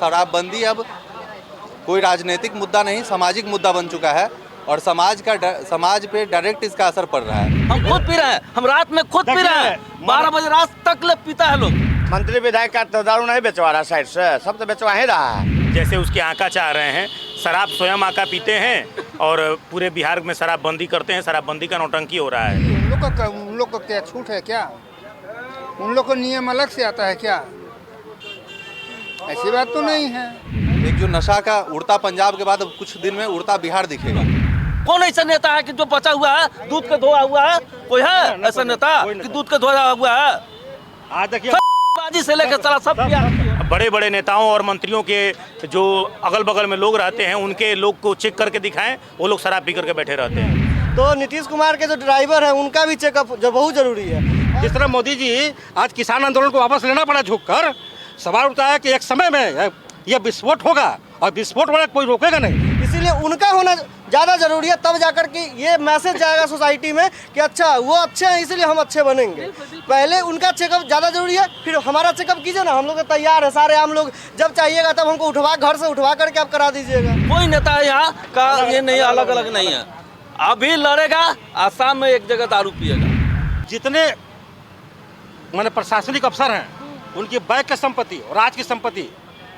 शराबबंदी अब कोई राजनीतिक मुद्दा नहीं, सामाजिक मुद्दा बन चुका है और समाज पे डायरेक्ट इसका असर पड़ रहा है। हम खुद पी रहे हैं, हम रात में खुद पी रहे हैं, 12 बजे रात तक पीता है लोग। मंत्री विधायक का तो दारू नहीं बेचवा रहा, साइड से सब तो बेचवा ही रहा है। जैसे उसके आका चाह रहे हैं, शराब स्वयं आका पीते हैं और पूरे बिहार में शराबबंदी करते हैं, शराबबंदी का नौटंकी हो रहा है। उन लोग को क्या छूट है क्या? उन लोग को नियम अलग से आता है क्या? ऐसी बात तो नहीं है। एक जो नशा का उड़ता पंजाब के बाद अब कुछ दिन में उड़ता बिहार दिखेगा। कौन ऐसा नेता है कि जो बचा हुआ है, दूध का धोया हुआ है? कोई है ऐसा नेता कि दूध का धोया हुआ है? आज देखिए बाजी से लेकर चला सब बड़े बड़े नेताओं और मंत्रियों के जो अगल बगल में लोग रहते हैं, उनके लोग को चेक करके दिखाएं, वो लोग शराब पी करके बैठे रहते हैं। तो नीतीश कुमार के जो ड्राइवर है उनका भी चेकअप जो बहुत जरूरी है। जिस तरह मोदी जी आज किसान आंदोलन को वापस लेना पड़ा झुक कर, सवाल उठता है कि एक समय में यह विस्फोट होगा और विस्फोट वाला कोई रोकेगा नहीं, इसीलिए उनका होना ज़्यादा जरूरी है। तब जाकर के ये मैसेज जाएगा सोसाइटी में कि अच्छा वो अच्छे हैं इसलिए हम अच्छे बनेंगे। पहले उनका चेकअप ज़्यादा जरूरी है, फिर हमारा चेकअप कीजिए ना। हम लोग तैयार है सारे, हम लोग जब चाहिएगा तब हमको उठवा घर से उठवा करके आप करा दीजिएगा। कोई नेता यहाँ का ये नहीं अलग अलग नहीं है, अभी लड़ेगा, आसाम में एक जगह दारू पिएगा। जितने माने प्रशासनिक अफसर हैं उनकी बैंक की संपत्ति और आज की संपत्ति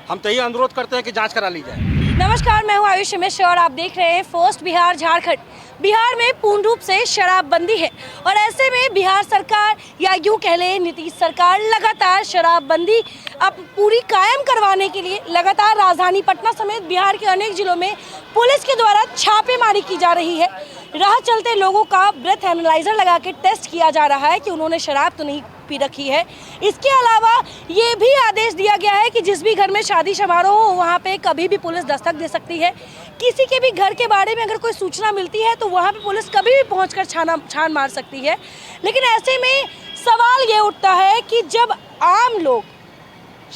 हम तो यही अनुरोध करते हैं कि जांच करा ली जाए। नमस्कार, मैं हूं आयुष मिश्र और आप देख रहे हैं फर्स्ट बिहार झारखंड। बिहार में पूर्ण रूप से शराबबंदी है और ऐसे में बिहार सरकार या यूं कह लें नीतीश सरकार लगातार शराबबंदी अब पूरी कायम करवाने के लिए लगातार राजधानी पटना समेत बिहार के अनेक जिलों में पुलिस के द्वारा छापेमारी की जा रही है। राह चलते लोगों का ब्रेथ एनालाइजर लगा के टेस्ट किया जा रहा है कि उन्होंने शराब तो नहीं पी रखी है। इसके अलावा ये भी आदेश दिया गया है कि जिस भी घर में शादी समारोह हो वहाँ पे कभी भी पुलिस दस्तक दे सकती है। किसी के भी घर के बारे में अगर कोई सूचना मिलती है तो वहाँ पे पुलिस कभी भी पहुँचकर छान मार सकती है। लेकिन ऐसे में सवाल ये उठता है कि जब आम लोग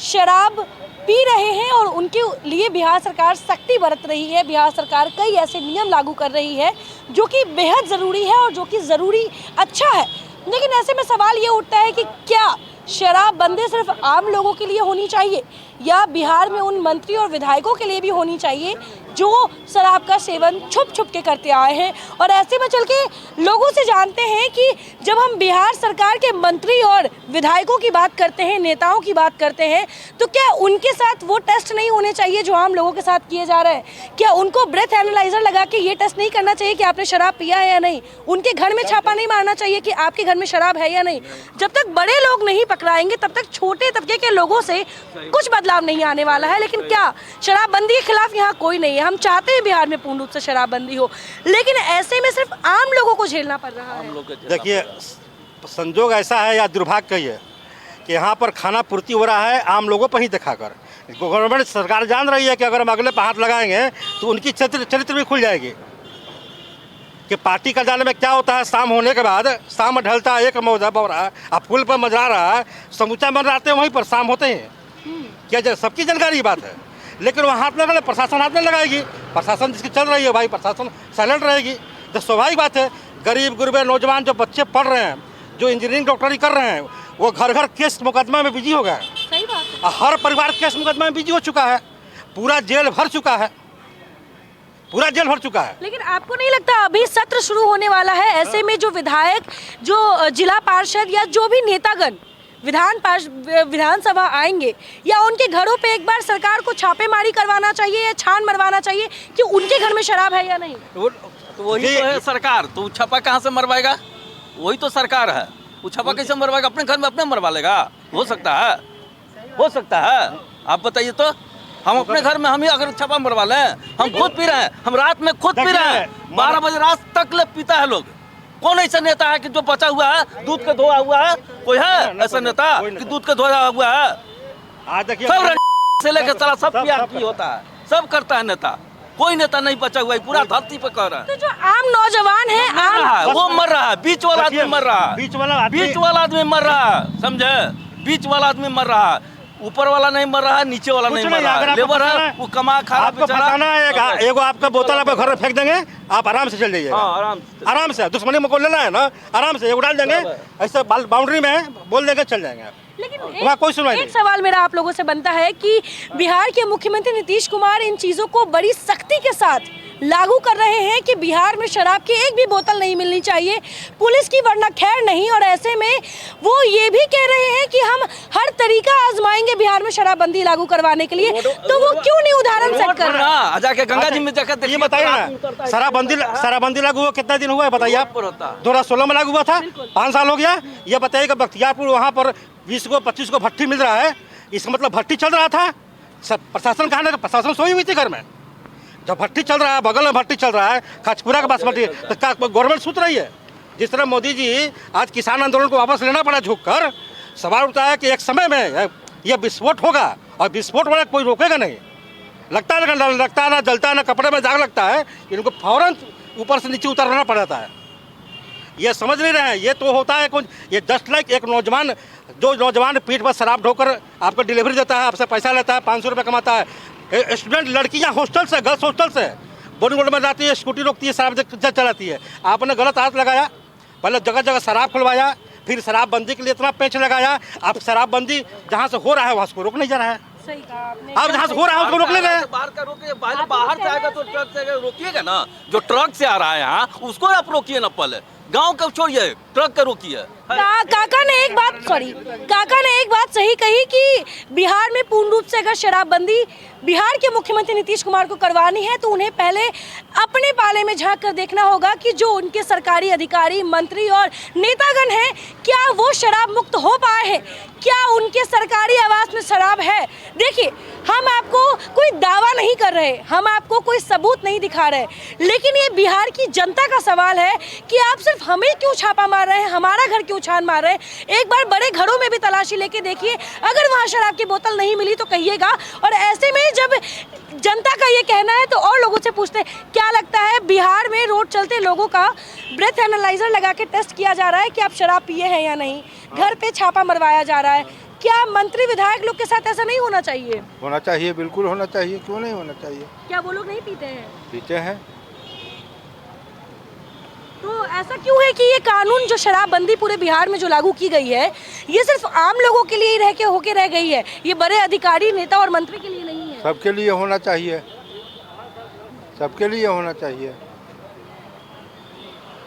शराब पी रहे हैं और उनके लिए बिहार सरकार सख्ती बरत रही है, बिहार सरकार कई ऐसे नियम लागू कर रही है जो कि बेहद ज़रूरी है और जो कि ज़रूरी अच्छा है, लेकिन ऐसे में सवाल ये उठता है कि क्या शराबबंदी सिर्फ आम लोगों के लिए होनी चाहिए या बिहार में उन मंत्री और विधायकों के लिए भी होनी चाहिए जो शराब का सेवन छुप छुप के करते आए हैं। और ऐसे में चल के लोगों से जानते हैं कि जब हम बिहार सरकार के मंत्री और विधायकों की बात करते हैं, नेताओं की बात करते हैं, तो क्या उनके साथ वो टेस्ट नहीं होने चाहिए जो आम लोगों के साथ किए जा रहे हैं? क्या उनको ब्रेथ एनालाइजर लगा के ये टेस्ट नहीं करना चाहिए कि आपने शराब पिया है या नहीं? उनके घर में छापा नहीं मारना चाहिए कि आपके घर में शराब है या नहीं? जब तक बड़े लोग नहीं पकड़ाएंगे तब तक छोटे तबके के लोगों से कुछ बदलाव नहीं आने वाला है। लेकिन क्या शराबबंदी के खिलाफ यहाँ कोई नहीं है, हम चाहते हैं बिहार में पूर्ण रूप से शराबबंदी हो, लेकिन ऐसे में सिर्फ आम लोगों को झेलना पड़ रहा है। देखिए, संजोग ऐसा है या दुर्भाग्य कहिए कि यहाँ पर खाना पूर्ति हो रहा है आम लोगों पर ही दिखाकर। गवर्नमेंट सरकार जान रही है कि अगर हम अगले पर हाथ लगाएंगे तो उनकी चरित्र भी खुल जाएगी कि पार्टी का जाने में क्या होता है। शाम होने के बाद शाम ढलता है, एक मौजब हो रहा है, अब पुल पर मजरा रहा है, समूचा मंडराते हैं वहीं पर शाम होते हैं। क्या सबकी जानकारी बात है, लेकिन वहाँ हाथ लगा, प्रशासन हाथ नहीं लगाएगी। प्रशासन जिसकी चल रही है भाई, प्रशासन साइलेंट रहेगी। तो स्वाभाविक बात है, गरीब गुरबे नौजवान जो बच्चे पढ़ रहे हैं, जो इंजीनियरिंग डॉक्टरी कर रहे हैं, वो घर घर केस मुकदमा में बिजी हो गए। सही बात है। हर परिवार केस मुकदमा में बिजी हो चुका है, पूरा जेल भर चुका है, पूरा जेल भर चुका है। लेकिन आपको नहीं लगता अभी सत्र शुरू होने वाला है, ऐसे में जो विधायक, जो जिला पार्षद या जो भी नेतागण विधानसभा आएंगे या उनके घरों पे एक बार सरकार को छापेमारी करवाना चाहिए या छान मरवाना चाहिए कि उनके घर में शराब है या नहीं? तो वही तो है सरकार, तो छापा कहाँ से मरवाएगा? वही तो सरकार है, वो छापा कैसे मरवाएगा? अपने घर में अपने मरवा लेगा? हो सकता है, हो सकता है। आप बताइए तो, हम अपने घर में हम ही अगर छापा मरवा लें, हम खुद पी रहे हैं, हम रात में खुद पी रहे हैं, 12 बजे रात तक पीता है लोग। कौन ऐसा नेता है कि जो बचा हुआ है, दूध का धोया हुआ है? कोई है ऐसा नेता कि दूध का धोया हुआ है? आज देखिए, सब से लेकर चला सब प्यार की होता है, सब करता है नेता, कोई नेता नहीं बचा हुआ है, पूरा धरती पे कह रहा है। तो जो आम नौजवान है वो मर रहा है, बीच वाला आदमी मर रहा है, बीच वाला आदमी मर रहा है, समझे? बीच वाला आदमी मर रहा है, ऊपर वाला नहीं मर रहा है, नीचे वाला नहीं मर रहा है। लेबर है, वो कमा खा रहा है। आपको फंसाना है, एगो आपका बोतल आप घर में फेंक देंगे, आप आराम से चल जाइएगा। आराम से दुश्मनी में को लेना है ना, आराम से एगो डाल देंगे, ऐसे बाउंड्री में बोल देंगे, चल जाएंगे आप। लेकिन वहाँ कोई सुनवाई एक नहीं। सवाल मेरा आप लोगों से बनता है कि बिहार के मुख्यमंत्री नीतीश कुमार इन चीजों को बड़ी सख्ती के साथ लागू कर रहे हैं कि बिहार में शराब की एक भी बोतल नहीं मिलनी चाहिए पुलिस की, वरना खैर नहीं। और ऐसे में वो ये भी कह रहे हैं कि हम हर तरीका आजमाएंगे बिहार में शराबबंदी लागू करवाने के लिए, तो वो क्यों नहीं उदाहरण सेट कर रहे हैं? जाके गंगा जी में जाकर ये देखिए, बताइए ना, शराबबंदी लागू हुआ कितना दिन हुआ है बताइए आप? पर होता 2016 में लागू हुआ था, 5 साल हो गया। ये बताइए कि बख्तियारपुर वहाँ पर 20 को 25 को भट्टी मिल रहा है, इसका मतलब भट्टी चल रहा था। सब प्रशासन कहाँ ना, प्रशासन सोई हुई थी घर में। जब भट्टी चल रहा है, बगल में भट्टी चल रहा है, खचपुरा का बासमती, तो क्या गवर्नमेंट सूत रही है? जिस तरह मोदी जी आज किसान आंदोलन को वापस लेना पड़ा झुक कर, सवाल उठता है कि एक समय में यह विस्फोट होगा और विस्फोट वाला कोई रोकेगा नहीं। लगता है ना जलता है ना कपड़े में दाग लगता है, इनको फौरन ऊपर से नीचे उतारना पड़ता है। ये समझ नहीं रहे हैं। ये तो होता है कुछ, ये जस्ट लाइक एक नौजवान, जो नौजवान पीठ पर शराब ढोकर आपको डिलीवरी देता है, आपसे पैसा लेता है, 500 रुपये कमाता है। स्टूडेंट लड़कियां हॉस्टल से, गर्ल्स हॉस्टल से बोर्डिंग रोड में जाती है, स्कूटी रोकती है, शराब चलाती है। आपने गलत हाथ लगाया, पहले जगह जगह शराब खुलवाया, फिर शराबबंदी के लिए इतना पेंच लगाया। आप शराबबंदी जहाँ से हो रहा है वहाँ से रोक नहीं जा रहा है। सही कहा आपने। आप जहाँ से हो रहा है उसको रोक ले रहे हैं। बाहर का रोकिए, बाहर से आएगा तो ट्रक से रोकिएगा ना। जो ट्रक से आ रहा है यहाँ, उसको आप रोकिए ना, पहले गांव का छोड़िए, ट्रक का रोकिए। काका ने एक बात सही कही कि बिहार में पूर्ण रूप से अगर शराबबंदी बिहार के मुख्यमंत्री नीतीश कुमार को करवानी है तो उन्हें पहले अपने पाले में झांक कर देखना होगा कि जो उनके सरकारी अधिकारी, मंत्री और नेतागण हैं, क्या वो शराब मुक्त हो पाए हैं, क्या उनके सरकारी आवास में शराब है। देखिए, हम आपको कोई दावा नहीं कर रहे, हम आपको कोई सबूत नहीं दिखा रहे, लेकिन ये बिहार की जनता का सवाल है कि आप सिर्फ हमें क्यों छापा मार रहे हैं, हमारा घर क्यों छान मार रहे हैं। एक बार बड़े घरों में भी तलाशी लेके देखिए, अगर वहाँ शराब की बोतल नहीं मिली तो कहिएगा। और ऐसे में जब जनता का ये कहना है तो और लोगों से पूछते हैं, क्या लगता है बिहार में रोड चलते लोगों का ब्रेथ एनालाइजर लगा के टेस्ट किया जा रहा है कि आप शराब पिए हैं या नहीं, घर पे छापा मरवाया जा रहा है। क्या मंत्री विधायक लोग के साथ ऐसा नहीं होना चाहिए? होना चाहिए, बिल्कुल होना चाहिए, क्यों नहीं होना चाहिए। क्या वो लोग नहीं पीते हैं? पीते हैं। तो ऐसा क्यों है कि ये कानून जो शराबबंदी पूरे बिहार में जो लागू की गई है, ये सिर्फ आम लोगों के लिए ही होके रह गई है, ये बड़े अधिकारी, नेता और मंत्री के लिए नहीं है? सबके लिए होना चाहिए, सबके लिए होना चाहिए।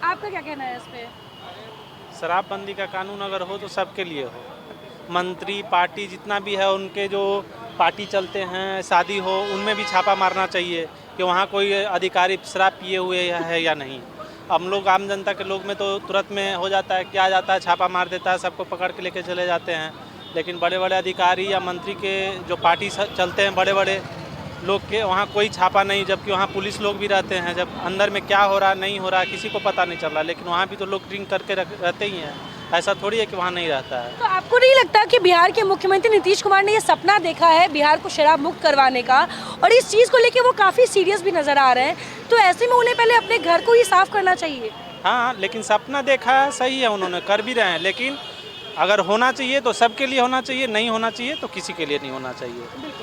आपका क्या कहना है इस पे? शराबबंदी का कानून अगर हो तो सबके लिए हो। मंत्री, पार्टी जितना भी है, उनके जो पार्टी चलते हैं, शादी हो, उनमें भी छापा मारना चाहिए कि वहाँ कोई अधिकारी शराब पिए हुए है या नहीं। हम लोग आम जनता के लोग में तो तुरंत में हो जाता है, क्या जाता है, छापा मार देता है, सबको पकड़ के लेके चले जाते हैं। लेकिन बड़े बड़े अधिकारी या मंत्री के जो पार्टी चलते हैं, बड़े बड़े लोग के, वहाँ कोई छापा नहीं, जबकि वहाँ पुलिस लोग भी रहते हैं। जब अंदर में क्या हो रहा नहीं हो रहा किसी को पता नहीं चल रहा, लेकिन वहाँ भी तो लोग ड्रिंक करके रहते ही हैं। ऐसा थोड़ी है कि वहाँ नहीं रहता है। तो आपको नहीं लगता कि बिहार के मुख्यमंत्री नीतीश कुमार ने ये सपना देखा है बिहार को शराब मुक्त करवाने का, और इस चीज़ को लेके वो काफ़ी सीरियस भी नज़र आ रहे हैं, तो ऐसे में उन्हें पहले अपने घर को ही साफ करना चाहिए? हाँ, लेकिन सपना देखा है, सही है, उन्होंने कर भी रहे हैं, लेकिन अगर होना चाहिए तो सबके लिए होना चाहिए, नहीं होना चाहिए तो किसी के लिए नहीं होना चाहिए।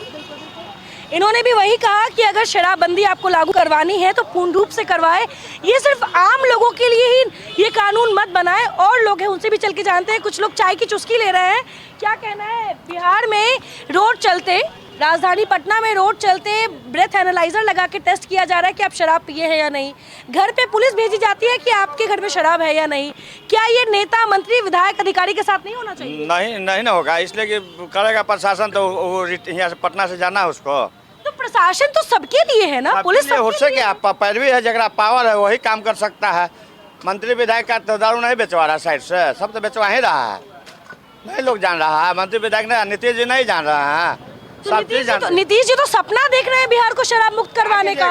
इन्होंने भी वही कहा कि अगर शराबबंदी आपको लागू करवानी है तो पूर्ण रूप से करवाए, ये सिर्फ आम लोगों के लिए ही ये कानून मत बनाए। और लोग हैं, उनसे भी चल के जानते हैं, कुछ लोग चाय की चुस्की ले रहे हैं। क्या कहना है? बिहार में रोड चलते, राजधानी पटना में रोड चलते ब्रेथ एनालाइजर लगा के टेस्ट किया जा रहा है कि आप शराब पिए हैं या नहीं, घर पे पुलिस भेजी जाती है कि आपके घर में शराब है या नहीं। क्या ये नेता, मंत्री, विधायक, अधिकारी के साथ नहीं होना चाहिए? नहीं ना होगा, इसलिए कि करेगा प्रशासन तो वो यहाँ से पटना से जाना है उसको। तो प्रशासन तो सबके लिए है ना, पुलिस सबके उससे लिए। क्या पैरवी है, जगह पावर है वही काम कर सकता है। मंत्री विधायक का तो दारू नहीं बेचवा रहा साइड से, सब तो बेचवा ही रहा है, नहीं लोग जान रहा है। मंत्री विधायक ने, नीतीश जी नहीं जान रहा है, सब चीज जान। नीतीश जी तो सपना देख रहे हैं बिहार को शराब मुक्त करवाने का।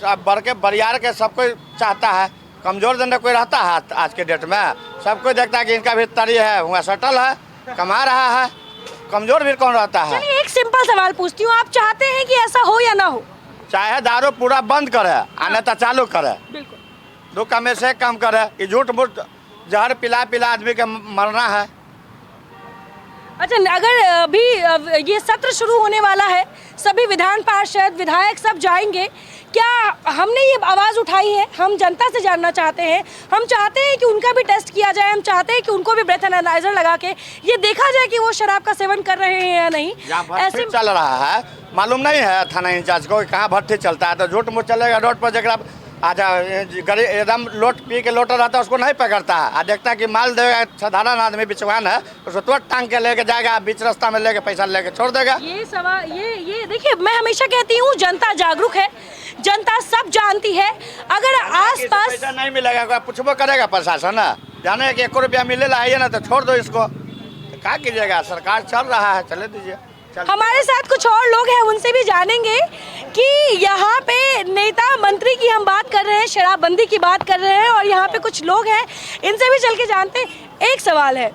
अब बढ़ के बरियार के सब कोई चाहता है, कमजोर जनता कोई रहता है आज के डेट में, सब कोई देखता है कि इनका भी तरी है, वहाँ सेटल है, कमा रहा है, कमजोर भी कौन रहता है। चलिए एक सिंपल सवाल पूछती हूँ, आप चाहते हैं कि ऐसा हो या ना हो? चाहे दारू पूरा बंद करे, आने तो चालू करे, बिल्कुल। दो काम में से काम करे, कि झूठ मूठ जहर पिला आदमी के मरना है। अच्छा, अगर अभी ये सत्र शुरू होने वाला है, सभी विधान पार्षद, विधायक सब जाएंगे, क्या हमने ये आवाज़ उठाई है? हम जनता से जानना चाहते हैं। हम चाहते हैं कि उनका भी टेस्ट किया जाए, हम चाहते हैं कि उनको भी ब्रेथ एनालाइजर लगा के ये देखा जाए कि वो शराब का सेवन कर रहे हैं या नहीं। ऐसे चल रहा है, मालूम नहीं है थाना इंचार्ज को कहाँ भट्टी चलता है, तो झूठ मूठ चलेगा रोड पर। जगह आजा गरीब एकदम लोट पी के लोटा रहता है उसको नहीं पकड़ता है, आ देखता है कि माल देगा साधारण आदमी बिचवान है उसको तुरंत टांग के लेके जाएगा, बीच रास्ता में लेके पैसा लेके छोड़ देगा। ये सवाल ये देखिए, मैं हमेशा कहती हूँ जनता जागरूक है, जनता सब जानती है। अगर आसपास पैसा नहीं मिलेगा पूछबो करेगा प्रशासन, जाने कि 1 रुपया मिलेगा है ना तो छोड़ दो इसको, क्या कीजिएगा, सरकार चल रहा है, चले दीजिए। हमारे साथ कुछ और लोग हैं, उनसे भी जानेंगे कि यहाँ पे नेता मंत्री की हम बात कर रहे हैं, शराबबंदी की बात कर रहे हैं, और यहाँ पे कुछ लोग हैं, इनसे भी चल के जानते हैं। एक सवाल है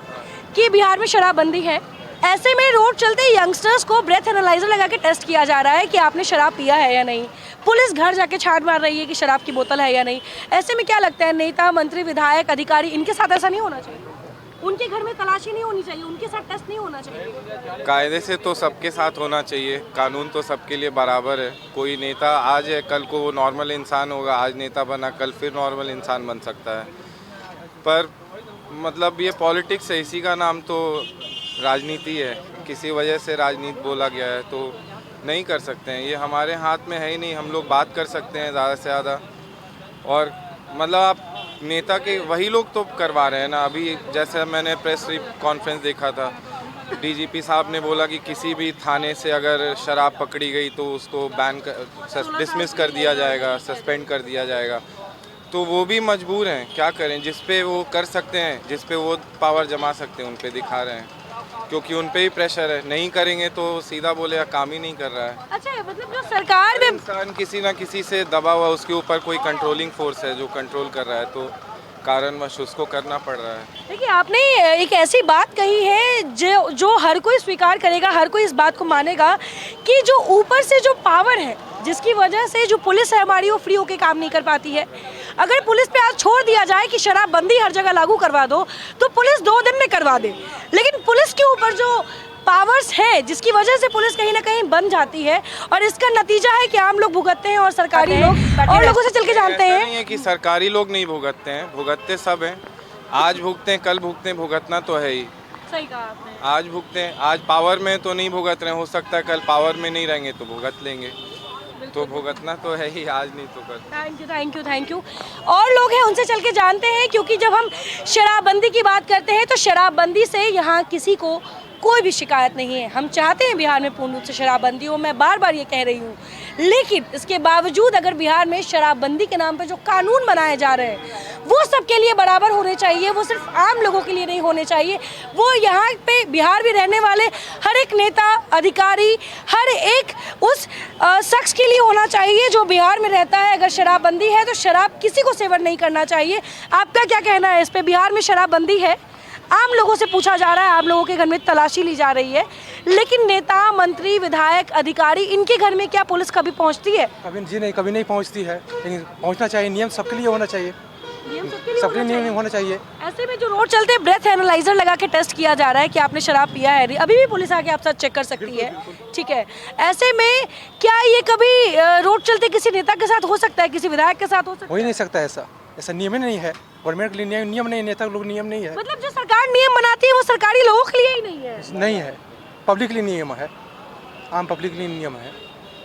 कि बिहार में शराबबंदी है, ऐसे में रोड चलते यंगस्टर्स को ब्रेथ एनालाइजर लगा के टेस्ट किया जा रहा है कि आपने शराब पिया है या नहीं। पुलिस घर जाके छान मार रही है कि शराब की बोतल है या नहीं। ऐसे में क्या लगता है, नेता मंत्री विधायक अधिकारी इनके साथ ऐसा नहीं होना चाहिए? उनके घर में तलाशी नहीं होनी चाहिए, उनके साथ टेस्ट नहीं होना चाहिए? कायदे से तो सबके साथ होना चाहिए, कानून तो सबके लिए बराबर है। कोई नेता आज है, कल को वो नॉर्मल इंसान होगा, आज नेता बना कल फिर नॉर्मल इंसान बन सकता है। पर मतलब ये पॉलिटिक्स है, इसी का नाम तो राजनीति है। किसी वजह से राजनीति बोला गया है तो नहीं कर सकते हैं, ये हमारे हाथ में है ही नहीं। हम लोग बात कर सकते हैं ज़्यादा से ज़्यादा, और मतलब आप नेता के वही लोग तो करवा रहे हैं ना। अभी जैसे मैंने प्रेस कॉन्फ्रेंस देखा था, डीजीपी साहब ने बोला कि किसी भी थाने से अगर शराब पकड़ी गई तो उसको डिसमिस कर दिया जाएगा, सस्पेंड कर दिया जाएगा। तो वो भी मजबूर हैं, क्या करें, जिस पे वो कर सकते हैं, जिस पे वो पावर जमा सकते हैं उन पे दिखा रहे हैं, क्योंकि उन पे ही प्रेशर है। नहीं करेंगे तो सीधा बोलेगा काम ही नहीं कर रहा है। अच्छा, मतलब जो सरकार में इंसान किसी ना किसी से दबा हुआ, उसके ऊपर कोई कंट्रोलिंग फोर्स है जो कंट्रोल कर रहा है, तो कारणवश उसको करना पड़ रहा है। देखिए, आपने एक ऐसी बात कही है जो हर कोई स्वीकार करेगा, हर कोई इस बात को मानेगा कि जो ऊपर से जो पावर है, जिसकी वजह से जो पुलिस है हमारी, वो फ्री होके काम नहीं कर पाती है। अगर पुलिस पे आज छोड़ दिया जाए कि शराबबंदी हर जगह लागू करवा दो, तो पुलिस 2 दिन में करवा दे, लेकिन पुलिस के ऊपर जो पावर्स है जिसकी वजह से पुलिस कहीं ना कहीं बन जाती है, और इसका नतीजा है कि आम लोग भुगतते हैं और सरकारी लोग और लोगों से चल के जानते हैं। नहीं है कि सरकारी लोग नहीं भुगतते हैं, भुगतते सब हैं। आज भुगते हैं, कल भुगते हैं, भुगतना तो है ही। सही कहा आपने। आज भुगते हैं, आज पावर में तो नहीं भुगत रहे, हो सकता है कल पावर में नहीं रहेंगे तो भुगत लेंगे, तो भुगतना तो है ही, आज नहीं तो कल। Thank you. और लोग हैं, उनसे चल के जानते हैं, क्योंकि जब हम शराबबंदी की बात करते हैं तो शराबबंदी से यहाँ किसी को कोई भी शिकायत नहीं है। हम चाहते हैं बिहार में पूर्ण रूप से शराबबंदी हो, मैं बार बार ये कह रही हूँ, लेकिन इसके बावजूद अगर बिहार में शराबबंदी के नाम पे जो कानून बनाए जा रहे हैं वो सबके लिए बराबर होने चाहिए, वो सिर्फ आम लोगों के लिए नहीं होने चाहिए। वो यहाँ पे बिहार में रहने वाले हर एक नेता, अधिकारी, हर एक उस शख्स के लिए होना चाहिए जो बिहार में रहता है। अगर शराबबंदी है तो शराब किसी को सेवन नहीं करना चाहिए। आपका क्या कहना है इस पे? बिहार में शराबबंदी है, आम लोगों से पूछा जा रहा है, आम लोगों के घर में तलाशी ली जा रही है, लेकिन नेता मंत्री विधायक अधिकारी इनके घर में क्या पुलिस कभी पहुंचती है? कभी नहीं पहुंचती है, लेकिन पहुंचना चाहिए। नियम सबके लिए होना चाहिए, सबके लिए होना चाहिए। ऐसे में जो रोड चलते ब्रेथ एनालाइजर लगा के टेस्ट किया जा रहा है कि आपने शराब पिया है, अभी भी पुलिस आके आप साथ चेक कर सकती है, ठीक है। ऐसे में क्या ये कभी रोड चलते किसी नेता के साथ हो सकता है, किसी विधायक के साथ हो सकता है? हो ही नहीं सकता, ऐसा नियम ही नहीं है। गवर्नमेंट के लिए नियम नहीं, नेता लोग नियम नहीं है। मतलब जो सरकार नियम बनाती है वो सरकारी लोगों के लिए ही नहीं है? नहीं है, पब्लिक के लिए नियम है, आम पब्लिक के लिए नियम है।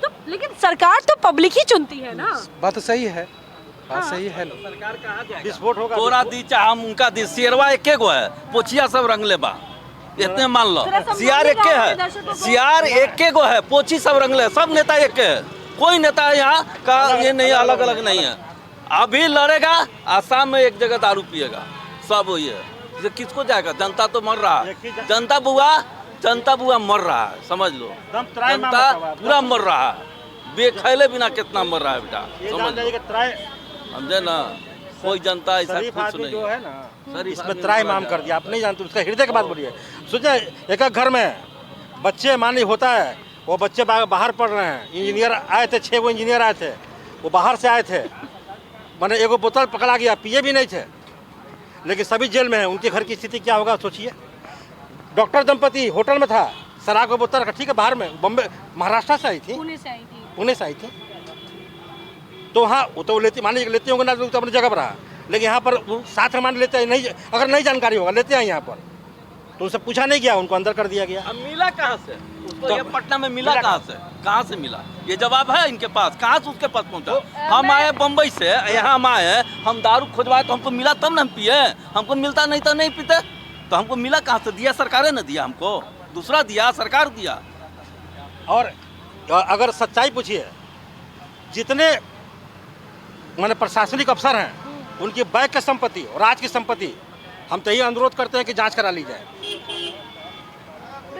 तो लेकिन सरकार तो पब्लिक ही चुनती है ना। बात तो सही है, बात सही है। सरकार कहाँ जाएगा? विस्फोट होगा, तोरा दी चाहे हम उनका दी, शेरवा एके गो है, पोछिया सब रंग ले बा, इतने मान लो। सियार एके है, सियार एके गो है, पोछी सब रंग ले, सब नेता एके है। कोई नेता यहाँ का ये नहीं, अलग अलग नहीं है। अभी लड़ेगा, आसाम में एक जगह दारू पिएगा, सब वही है। किसको जाएगा? जनता तो मर रहा है, जनता बुआ मर रहा है, समझ लो। जनता पूरा मर रहा है, बेखैले बिना कितना मर रहा है बेटा, समझ लो, समझे ना। कोई जनता ऐसा कुछ नहीं जो है ना सर, इसमें त्राईमाम कर दिया। आप नहीं जानते उसका हृदय की बात बोलिए। सोचिए, एक घर में बच्चे मान ली होता है, वो बच्चे बाहर पढ़ रहे हैं, इंजीनियर आए थे, 6 इंजीनियर आए थे, वो बाहर से आए थे, मैंने एगो बोतल पकड़ा गया, पिए भी नहीं थे, लेकिन सभी जेल में हैं। उनके घर की स्थिति क्या होगा सोचिए। डॉक्टर दंपति होटल में था, शराब का बोतल रखा, ठीक है, बाहर में, बम्बे महाराष्ट्र से आई थी, पुणे से आई थी। तो हाँ वो तो लेते, मान लीजिए लेते होंगे ना, तो अपनी जगह पर रहा, लेकिन यहाँ पर वो साथ मान लेते हैं, नहीं अगर नहीं जानकारी होगा लेते हैं यहाँ पर, तो उनसे पूछा नहीं गया, उनको अंदर कर दिया गया। अब मिला कहाँ से उसको? ये पटना में मिला कहाँ से मिला? ये जवाब है इनके पास, कहाँ से उसके पास पहुँचा? हम आए बम्बई से, यहाँ हम आए, हम दारू खोजवाए तो हमको मिला तब ना हम पिए, हमको मिलता नहीं तो नहीं पीते। तो हमको मिला कहाँ से? दिया सरकार ने दिया हमको, दूसरा दिया, सरकार दिया। और अगर सच्चाई पूछिए, जितने माने प्रशासनिक अफसर हैं उनकी बैंक की संपत्ति और राज्य की संपत्ति, हम तो यही अनुरोध करते हैं कि जांच करा ली जाए।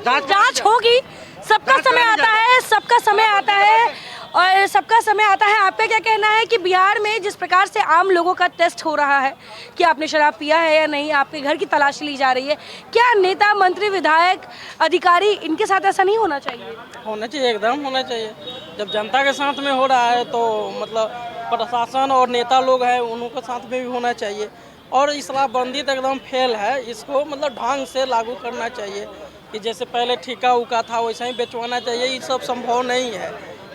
जांच होगी, सबका समय आता है, सबका समय आता है और सबका समय आता है। आपका क्या कहना है कि बिहार में जिस प्रकार से आम लोगों का टेस्ट हो रहा है कि आपने शराब पिया है या नहीं, आपके घर की तलाशी ली जा रही है, क्या नेता, मंत्री, विधायक, अधिकारी इनके साथ ऐसा नहीं होना चाहिए? होना चाहिए, एकदम होना चाहिए। जब जनता के साथ में हो रहा है तो मतलब प्रशासन और नेता लोग हैं उनके साथ में भी होना चाहिए। और इस शराबबंदी तो एकदम फेल है, इसको मतलब ढंग से लागू करना चाहिए कि जैसे पहले ठेका उका था वैसा ही बेचवाना चाहिए। ये सब संभव नहीं है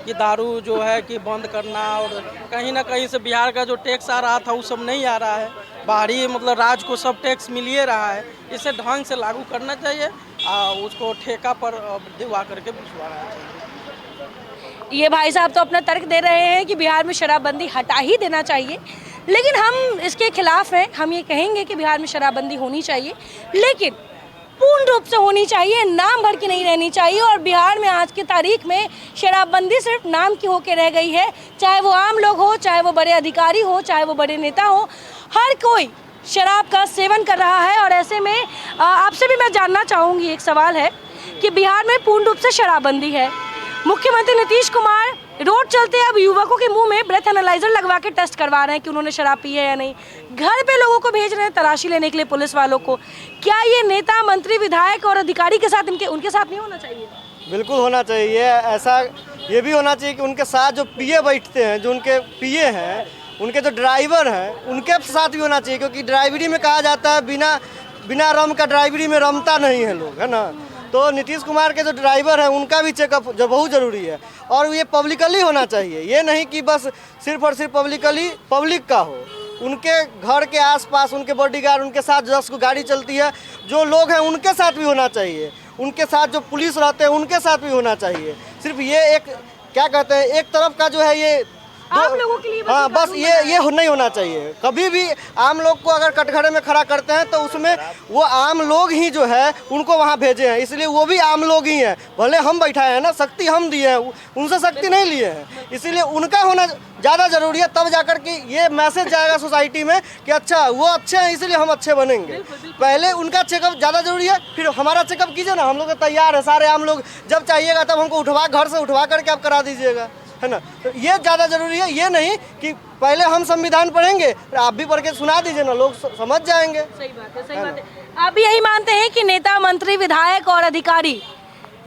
कि दारू जो है कि बंद करना, और कहीं ना कहीं से बिहार का जो टैक्स आ रहा था वो सब नहीं आ रहा है, बाहरी मतलब राज्य को सब टैक्स मिल ही रहा है। इसे ढंग से लागू करना चाहिए, उसको ठेका पर दिलवा करके भिजवाना चाहिए। ये भाई साहब तो अपना तर्क दे रहे हैं कि बिहार में शराबबंदी हटा ही देना चाहिए, लेकिन हम इसके खिलाफ हैं। हम ये कहेंगे कि बिहार में शराबबंदी होनी चाहिए, लेकिन पूर्ण रूप से होनी चाहिए, नाम भर की नहीं रहनी चाहिए। और बिहार में आज की तारीख में शराबबंदी सिर्फ नाम की होकर रह गई है, चाहे वो आम लोग हो, चाहे वो बड़े अधिकारी हो, चाहे वो बड़े नेता हो, हर कोई शराब का सेवन कर रहा है। और ऐसे में आपसे भी मैं जानना चाहूँगी, एक सवाल है कि बिहार में पूर्ण रूप से शराबबंदी है, मुख्यमंत्री नीतीश कुमार रोड चलते अब युवकों के मुंह में ब्रेथ एनालाइजर लगवा के टेस्ट करवा रहे हैं कि उन्होंने शराब पी है या नहीं, घर पे लोगों को भेज रहे हैं तलाशी लेने के लिए, पुलिस वालों को। क्या ये नेता, मंत्री, विधायक और अधिकारी के साथ उनके साथ नहीं होना चाहिए? बिल्कुल होना चाहिए। ऐसा ये भी होना चाहिए कि उनके साथ जो पिए बैठते हैं, जो उनके पिए हैं, उनके जो ड्राइवर हैं, उनके साथ भी होना चाहिए, क्योंकि ड्राइवरी में कहा जाता है बिना रम का ड्राइवरी में रमता नहीं है लोग, है ना। तो नीतीश कुमार के जो ड्राइवर हैं उनका भी चेकअप जो बहुत ज़रूरी है, और ये पब्लिकली होना चाहिए। ये नहीं कि बस सिर्फ और सिर्फ पब्लिक का हो। उनके घर के आसपास उनके बॉडीगार्ड, उनके साथ 10 को गाड़ी चलती है, जो लोग हैं उनके साथ भी होना चाहिए, उनके साथ जो पुलिस रहते हैं उनके साथ भी होना चाहिए। सिर्फ ये एक क्या कहते हैं, एक तरफ का जो है ये आम लोगों के लिए हाँ बस ये नहीं होना चाहिए। कभी भी आम लोग को अगर कटघरे में खड़ा करते हैं तो उसमें वो आम लोग ही जो है उनको वहाँ भेजे हैं, इसलिए वो भी आम लोग ही हैं। भले हम बैठाए हैं ना, शक्ति हम दिए हैं, उनसे शक्ति नहीं लिए हैं, इसीलिए उनका होना ज़्यादा ज़रूरी है। तब जाकर के ये मैसेज जाएगा सोसाइटी में कि अच्छा वो अच्छे हैं इसलिए हम अच्छे बनेंगे। पहले उनका चेकअप ज़्यादा ज़रूरी है, फिर हमारा चेकअप कीजिए ना, हम लोग तैयार है सारे आम लोग। जब चाहिएगा तब हमको घर से उठवा करके आप करा दीजिएगा, है ना। तो ये ज़्यादा ज़रूरी है, ये नहीं कि पहले हम संविधान पढ़ेंगे, आप भी पढ़ के सुना दीजिए ना, लोग समझ जाएंगे। सही बात है, सही बात है। आप भी यही मानते हैं कि नेता, मंत्री, विधायक और अधिकारी,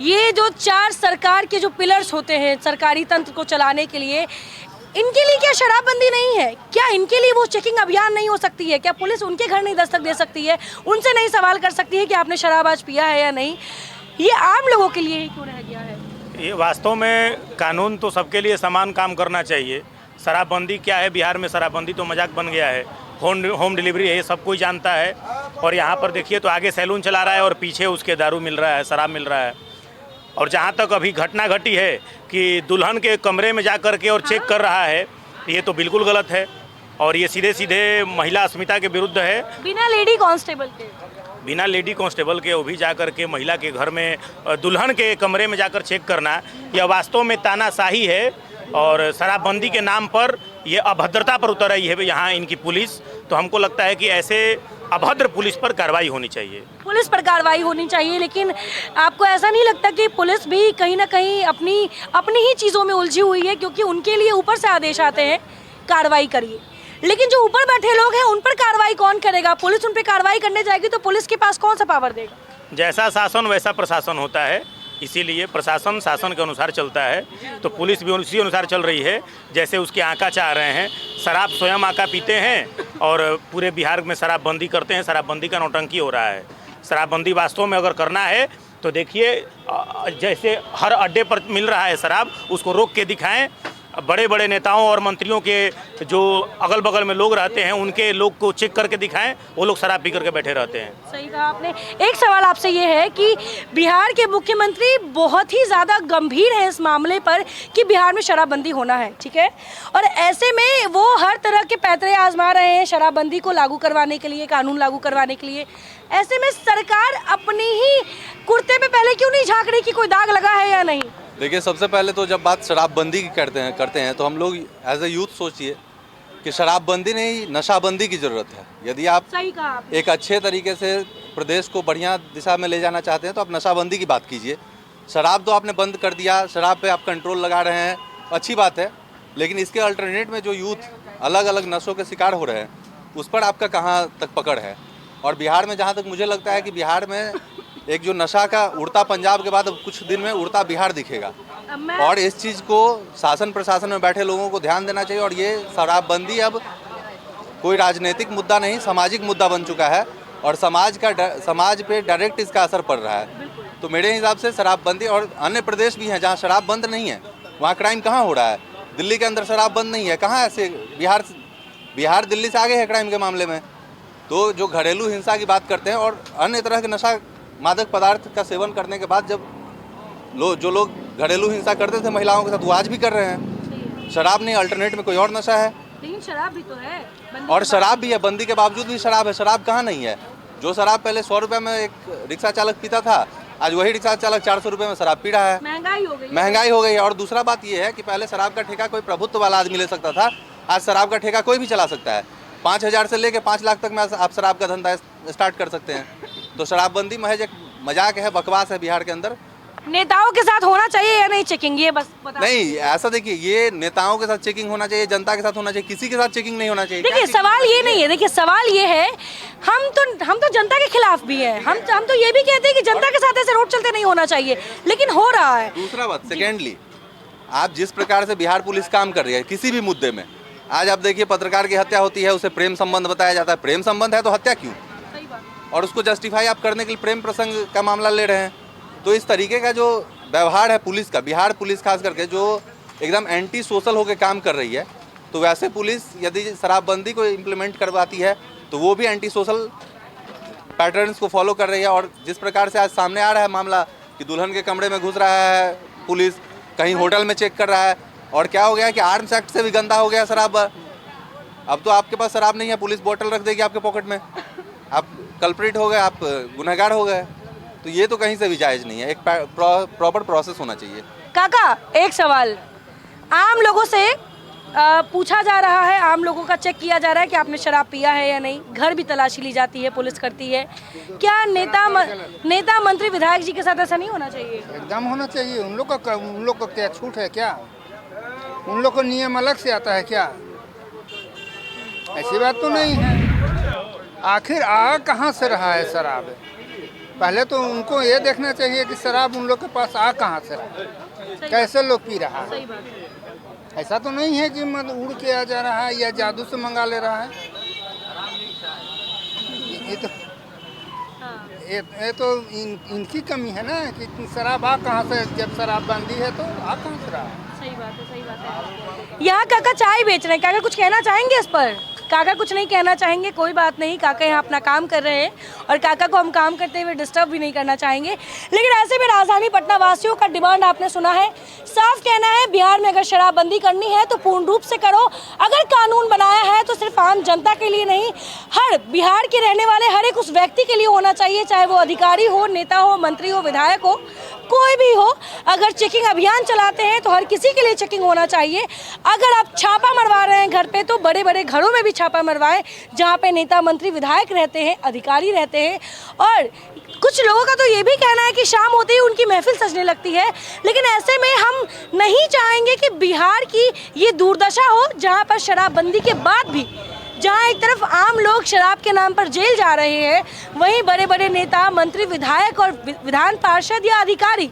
ये जो 4 सरकार के जो पिलर्स होते हैं सरकारी तंत्र को चलाने के लिए, इनके लिए क्या शराबबंदी नहीं है? क्या इनके लिए वो चेकिंग अभियान नहीं हो सकती है? क्या पुलिस उनके घर नहीं दस्तक दे सकती है, उनसे नहीं सवाल कर सकती है कि आपने शराब आज पिया है या नहीं? ये आम लोगों के लिए ही क्यों रह गया है? ये वास्तव में कानून तो सबके लिए समान काम करना चाहिए। शराबबंदी क्या है? बिहार में शराबबंदी तो मजाक बन गया है। होम डिलीवरी है, ये सब कोई जानता है। और यहाँ पर देखिए तो आगे सैलून चला रहा है और पीछे उसके दारू मिल रहा है, शराब मिल रहा है। और जहाँ तक अभी घटना घटी है कि दुल्हन के कमरे में जा कर के और चेक कर रहा है, ये तो बिल्कुल गलत है और ये सीधे सीधे महिला अस्मिता के विरुद्ध है। बिना लेडी कांस्टेबल के वो भी जाकर के महिला के घर में, दुल्हन के कमरे में जाकर चेक करना, यह वास्तव में तानाशाही है। और शराबबंदी के नाम पर ये अभद्रता पर उतर आई है यहाँ इनकी पुलिस। तो हमको लगता है कि ऐसे अभद्र पुलिस पर कार्रवाई होनी चाहिए। पुलिस पर कार्रवाई होनी चाहिए, लेकिन आपको ऐसा नहीं लगता कि पुलिस भी कहीं ना कहीं अपनी ही चीज़ों में उलझी हुई है? क्योंकि उनके लिए ऊपर से आदेश आते हैं कार्रवाई करिए, लेकिन जो ऊपर बैठे लोग हैं उन पर कार्रवाई कौन करेगा? पुलिस उन पर कार्रवाई करने जाएगी तो पुलिस के पास कौन सा पावर देगा? जैसा शासन वैसा प्रशासन होता है, इसीलिए प्रशासन शासन के अनुसार चलता है, तो पुलिस भी उसी अनुसार चल रही है जैसे उसके आका चाह रहे हैं। शराब स्वयं आका पीते हैं और पूरे बिहार में शराबबंदी करते हैं। शराबबंदी का नौटंकी हो रहा है। शराबबंदी वास्तव में अगर करना है तो देखिए, जैसे हर अड्डे पर मिल रहा है शराब, उसको रोक के दिखाएं बड़े बड़े नेताओं और मंत्रियों के जो अगल बगल में लोग रहते हैं उनके लोग को चेक करके दिखाएं, वो लोग शराब पी करके बैठे रहते हैं। सही कहा आपने। एक सवाल आपसे ये है कि बिहार के मुख्यमंत्री बहुत ही ज़्यादा गंभीर हैं इस मामले पर कि बिहार में शराबबंदी होना है, ठीक है, और ऐसे में वो हर तरह के पैतरे आजमा रहे हैं शराबबंदी को लागू करवाने के लिए, कानून लागू करवाने के लिए। ऐसे में सरकार अपनी ही कुर्ते पे पहले क्यों नहीं झांक रही कि कोई दाग लगा है या नहीं? देखिए, सबसे पहले तो जब बात शराबबंदी की करते हैं तो हम लोग एज ए यूथ सोचिए कि शराबबंदी नहीं, नशाबंदी की ज़रूरत है। यदि आप सही कहा आपने। एक अच्छे तरीके से प्रदेश को बढ़िया दिशा में ले जाना चाहते हैं तो आप नशाबंदी की बात कीजिए। शराब तो आपने बंद कर दिया, शराब पे आप कंट्रोल लगा रहे हैं, अच्छी बात है, लेकिन इसके अल्टरनेट में जो यूथ अलग अलग नशों के शिकार हो रहे हैं उस पर आपका कहाँ तक पकड़ है? और बिहार में जहाँ तक मुझे लगता है कि बिहार में एक जो नशा का उड़ता पंजाब के बाद अब कुछ दिन में उड़ता बिहार दिखेगा, और इस चीज़ को शासन प्रशासन में बैठे लोगों को ध्यान देना चाहिए। और ये शराबबंदी अब कोई राजनीतिक मुद्दा नहीं, सामाजिक मुद्दा बन चुका है और समाज पे डायरेक्ट इसका असर पड़ रहा है। तो मेरे हिसाब से शराबबंदी, और अन्य प्रदेश भी हैं जहाँ शराब बंद नहीं है, वहाँ क्राइम कहाँ हो रहा है? दिल्ली के अंदर शराब बंद नहीं है, कहाँ ऐसे? बिहार दिल्ली से आगे है क्राइम के मामले में। तो जो घरेलू हिंसा की बात करते हैं और अन्य तरह के नशा मादक पदार्थ का सेवन करने के बाद जब जो लोग घरेलू हिंसा करते थे महिलाओं के साथ, वो आज भी कर रहे हैं। शराब नहीं, अल्टरनेट में कोई और नशा है। लेकिन शराब भी तो है, और शराब भी है, बंदी के बावजूद भी शराब है। शराब कहाँ नहीं है? जो शराब पहले 100 रुपये में एक रिक्शा चालक पीता था, आज वही रिक्शा चालक 400 रुपये में शराब पी रहा है। महंगाई हो गई है। और दूसरा बात ये है कि पहले शराब का ठेका कोई प्रभुत्व वाला आदमी ले सकता था, आज शराब का ठेका कोई भी चला सकता है। 5,000 से लेकर 5 लाख तक में आप शराब का धंधा स्टार्ट कर सकते हैं। तो शराबबंदी महज एक मजाक है, बकवास है बिहार के अंदर। नेताओं के साथ होना चाहिए या नहीं चेकिंग, ये बस बता। नहीं, ऐसा देखिए, ये नेताओं के साथ चेकिंग होना चाहिए, जनता के साथ होना चाहिए, किसी के साथ चेकिंग नहीं होना चाहिए। देखिए सवाल ये नहीं है, देखिए सवाल ये है, हम तो जनता के खिलाफ भी हैं, हम तो ये भी कहते हैं कि जनता के साथ ऐसे रोड चलते नहीं होना चाहिए, लेकिन हो रहा है। दूसरा बात, सेकेंडली, आप जिस प्रकार से बिहार पुलिस काम कर रही है किसी भी मुद्दे में, आज आप देखिए पत्रकार की हत्या होती है, उसे प्रेम संबंध बताया जाता है। प्रेम संबंध है तो हत्या क्यों? और उसको जस्टिफाई आप करने के लिए प्रेम प्रसंग का मामला ले रहे हैं। तो इस तरीके का जो व्यवहार है पुलिस का, बिहार पुलिस खास करके जो एकदम एंटी सोशल होकर काम कर रही है, तो वैसे पुलिस यदि शराबबंदी को इम्प्लीमेंट करवाती है तो वो भी एंटी सोशल पैटर्न्स को फॉलो कर रही है। और जिस प्रकार से आज सामने आ रहा है मामला कि दुल्हन के कमरे में घुस रहा है पुलिस, कहीं होटल में चेक कर रहा है, और क्या हो गया कि आर्म्स एक्ट से भी गंदा हो गया शराब। अब तो आपके पास शराब नहीं है, पुलिस बोतल रख देगी आपके पॉकेट में, आप कल्प्रिट हो गए, आप गुनहगार हो गए। तो ये तो कहीं से भी जायज़ नहीं है, एक प्रॉपर प्रोसेस होना चाहिए। काका, एक सवाल, आम लोगों से पूछा जा रहा है, आम लोगों का चेक किया जा रहा है कि आपने शराब पिया है या नहीं, घर भी तलाशी ली जाती है, पुलिस करती है। क्या नेता मंत्री विधायक जी के साथ ऐसा नहीं होना चाहिए? एकदम होना चाहिए। उन लोग को क्या छूट है क्या? उन लोग को नियम अलग से आता है क्या? ऐसी बात तो नहीं है। आखिर आ कहाँ से रहा है शराब? पहले तो उनको ये देखना चाहिए कि शराब उन लोग के पास आ कहाँ से रहा है, कैसे लोग पी रहा है। ऐसा तो नहीं है कि मतलब उड़ के आ जा रहा है या जादू से मंगा ले रहा है। ये तो इनकी कमी है ना कि शराब आ कहाँ से, जब शराबबंदी है तो आ कहाँ से रहा है। सही बात है, सही बात है। यहाँ काका चाय बेच रहे हैं, काका कुछ कहना चाहेंगे इस पर? काका कुछ नहीं कहना चाहेंगे, कोई बात नहीं, काका यहाँ अपना काम कर रहे हैं और काका को हम काम करते हुए डिस्टर्ब भी नहीं करना चाहेंगे। लेकिन ऐसे में राजधानी पटना वासियों का डिमांड आपने सुना है, साफ कहना है बिहार में अगर शराबबंदी करनी है तो पूर्ण रूप से करो। अगर कानून बनाया है तो सिर्फ आम जनता के लिए नहीं, हर बिहार के रहने वाले हर एक उस व्यक्ति के लिए होना चाहिए, चाहे वो अधिकारी हो, नेता हो, मंत्री हो, विधायक हो, कोई भी हो। अगर चेकिंग अभियान चलाते हैं तो हर किसी के लिए चेकिंग होना चाहिए। अगर आप छापा मरवा रहे हैं घर पे तो बड़े बड़े घरों में भी छापा मरवाएं जहाँ पे नेता मंत्री विधायक रहते हैं, अधिकारी रहते हैं। और कुछ लोगों का तो ये भी कहना है कि शाम होते ही उनकी महफिल सजने लगती है। लेकिन ऐसे में हम नहीं चाहेंगे कि बिहार की ये दुर्दशा हो जहाँ पर शराबबंदी के बाद भी जहां एक तरफ आम लोग शराब के नाम पर जेल जा रहे हैं, वहीं बड़े बड़े नेता, मंत्री, विधायक और विधान पार्षद या अधिकारी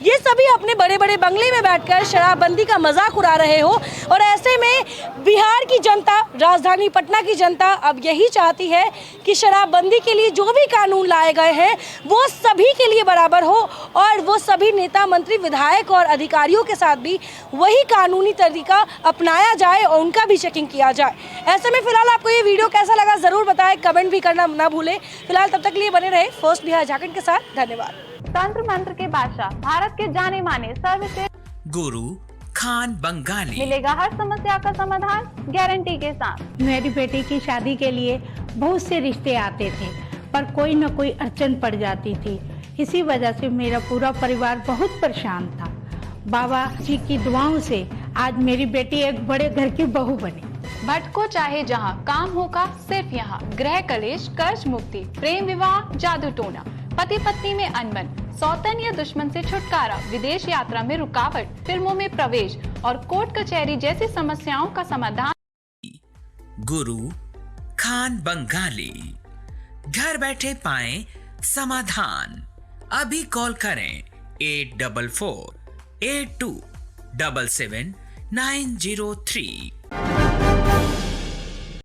ये सभी अपने बड़े बड़े बंगले में बैठकर शराबबंदी का मजाक उड़ा रहे हो। और ऐसे में बिहार की जनता, राजधानी पटना की जनता अब यही चाहती है कि शराबबंदी के लिए जो भी कानून लाए गए हैं वो सभी के लिए बराबर हो और वो सभी नेता, मंत्री, विधायक और अधिकारियों के साथ भी वही कानूनी तरीका अपनाया जाए और उनका भी चेकिंग किया जाए। ऐसे में फिलहाल आपको ये वीडियो कैसा लगा ज़रूर बताएं, कमेंट भी करना ना भूलें। फिलहाल तब तक के लिए बने रहे फर्स्ट बिहार झारखंड के साथ। धन्यवाद। तंत्र मंत्र के बादशाह, भारत के जाने माने सर्वश्रेष्ठ गुरु खान बंगाली, मिलेगा हर समस्या का समाधान गारंटी के साथ। मेरी बेटी की शादी के लिए बहुत से रिश्ते आते थे, पर कोई न कोई अड़चन पड़ जाती थी। इसी वजह से मेरा पूरा परिवार बहुत परेशान था। बाबा जी की दुआओं से आज मेरी बेटी एक बड़े घर की बहू बनी। भटको चाहे जहाँ, काम होगा सिर्फ यहाँ। गृह कलेश, कर्ज मुक्ति, प्रेम विवाह, जादू टोना, पति पत्नी में अनबन, सौतन या दुश्मन से छुटकारा, विदेश यात्रा में रुकावट, फिल्मों में प्रवेश और कोर्ट कचहरी जैसी समस्याओं का समाधान। गुरु खान बंगाली, घर बैठे पाएं समाधान। अभी कॉल करें 8448277903।